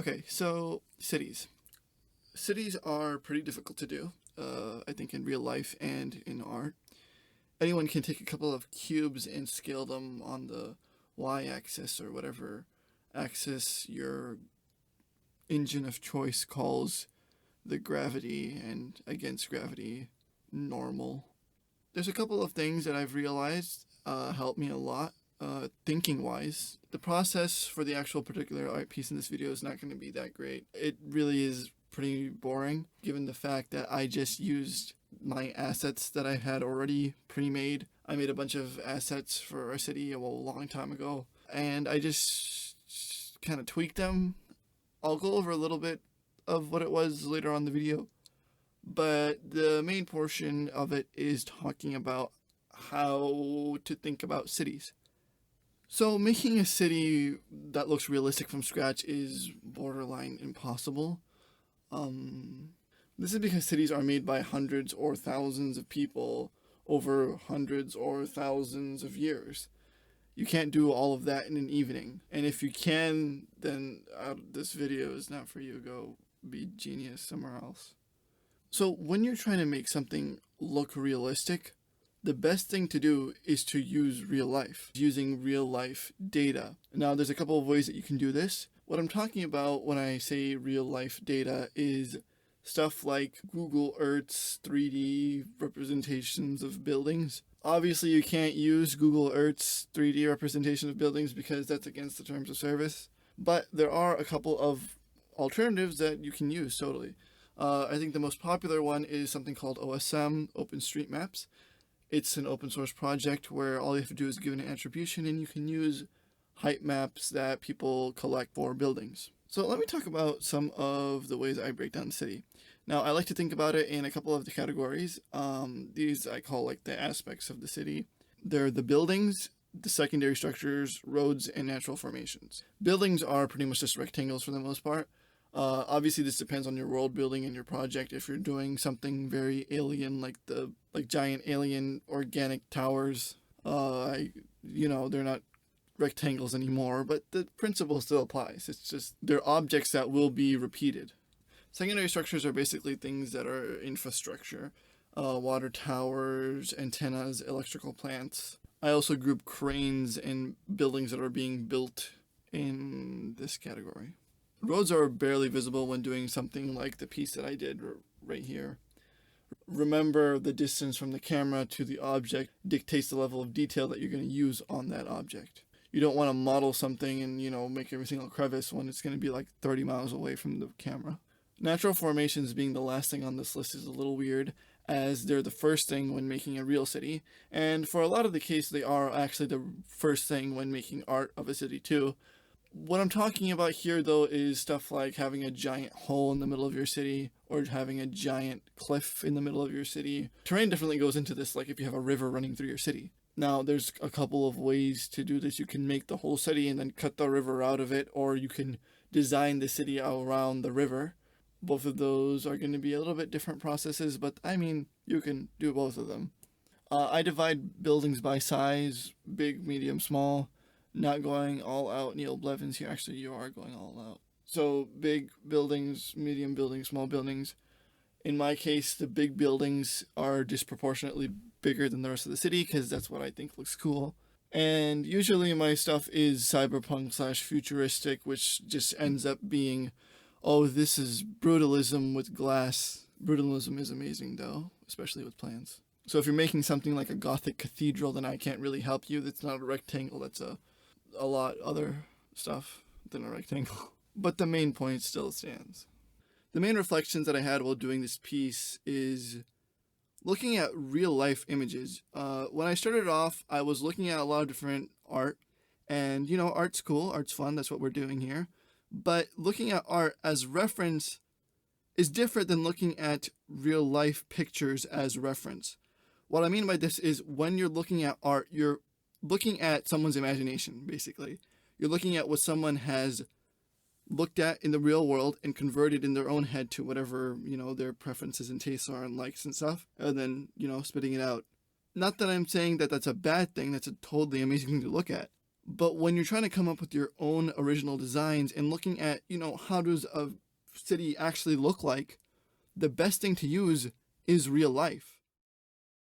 Okay, so cities. Cities are pretty difficult to do, I think, in real life and in art. Anyone can take a couple of cubes and scale them on the y-axis or whatever axis your engine of choice calls the gravity and against gravity normal. There's a couple of things that I've realized help me a lot thinking wise. The process for the actual particular art piece in this video is not going to be that great. It really is pretty boring given the fact that I just used my assets that I had already pre-made. I made a bunch of assets for our city a long time ago, and I just kind of tweaked them. I'll go over a little bit of what it was later on in the video, but the main portion of it is talking about how to think about cities. So making a city that looks realistic from scratch is borderline impossible. This is because cities are made by hundreds or thousands of people over hundreds or thousands of years. You can't do all of that in an evening. And if you can, then this video is not for you. Go be genius somewhere else. So when you're trying to make something look realistic, the best thing to do is to use real life, using real life data. Now, there's a couple of ways that you can do this. What I'm talking about when I say real life data is stuff like Google Earth's 3D representations of buildings. Obviously, you can't use Google Earth's 3D representation of buildings because that's against the terms of service. But there are a couple of alternatives that you can use totally. I think the most popular one is something called OSM, OpenStreetMaps. It's an open source project where all you have to do is give it an attribution and you can use height maps that people collect for buildings. So let me talk about some of the ways I break down the city. Now, I like to think about it in a couple of the categories. These I call like the aspects of the city. They're the buildings, the secondary structures, roads, and natural formations. Buildings are pretty much just rectangles for the most part. Obviously, this depends on your world building and your project. If you're doing something very alien, like giant alien organic towers, they're not rectangles anymore, but the principle still applies. It's just they're objects that will be repeated. Secondary structures are basically things that are infrastructure, water towers, antennas, electrical plants. I also group cranes and buildings that are being built in this category. Roads are barely visible when doing something like the piece that I did right here. Remember, the distance from the camera to the object dictates the level of detail that you're going to use on that object. You don't want to model something and, make every single crevice when it's going to be like 30 miles away from the camera. Natural formations being the last thing on this list is a little weird, as they're the first thing when making a real city. And for a lot of the case, they are actually the first thing when making art of a city too. What I'm talking about here, though, is stuff like having a giant hole in the middle of your city or having a giant cliff in the middle of your city. Terrain definitely goes into this, like if you have a river running through your city. Now, there's a couple of ways to do this. You can make the whole city and then cut the river out of it, or you can design the city around the river. Both of those are going to be a little bit different processes, but you can do both of them. I divide buildings by size, big, medium, small. Not going all out Neil Blevins here. Actually, you are going all out. So big buildings, medium buildings, small buildings. In my case, the big buildings are disproportionately bigger than the rest of the city because that's what I think looks cool. And usually my stuff is cyberpunk/futuristic, which just ends up being, oh, this is brutalism with glass. Brutalism is amazing though, especially with plans. So if you're making something like a Gothic cathedral, then I can't really help you. That's not a rectangle. That's a lot other stuff than a rectangle. But the main point still stands. The main reflections that I had while doing this piece is looking at real life images. When I started off, I was looking at a lot of different art. And, art's cool. Art's fun. That's what we're doing here. But looking at art as reference is different than looking at real life pictures as reference. What I mean by this is when you're looking at art, you're looking at someone's imagination, basically. You're looking at what someone has looked at in the real world and converted in their own head to whatever, their preferences and tastes are and likes and stuff, and then, spitting it out. Not that I'm saying that that's a bad thing. That's a totally amazing thing to look at. But when you're trying to come up with your own original designs and looking at, how does a city actually look like, the best thing to use is real life.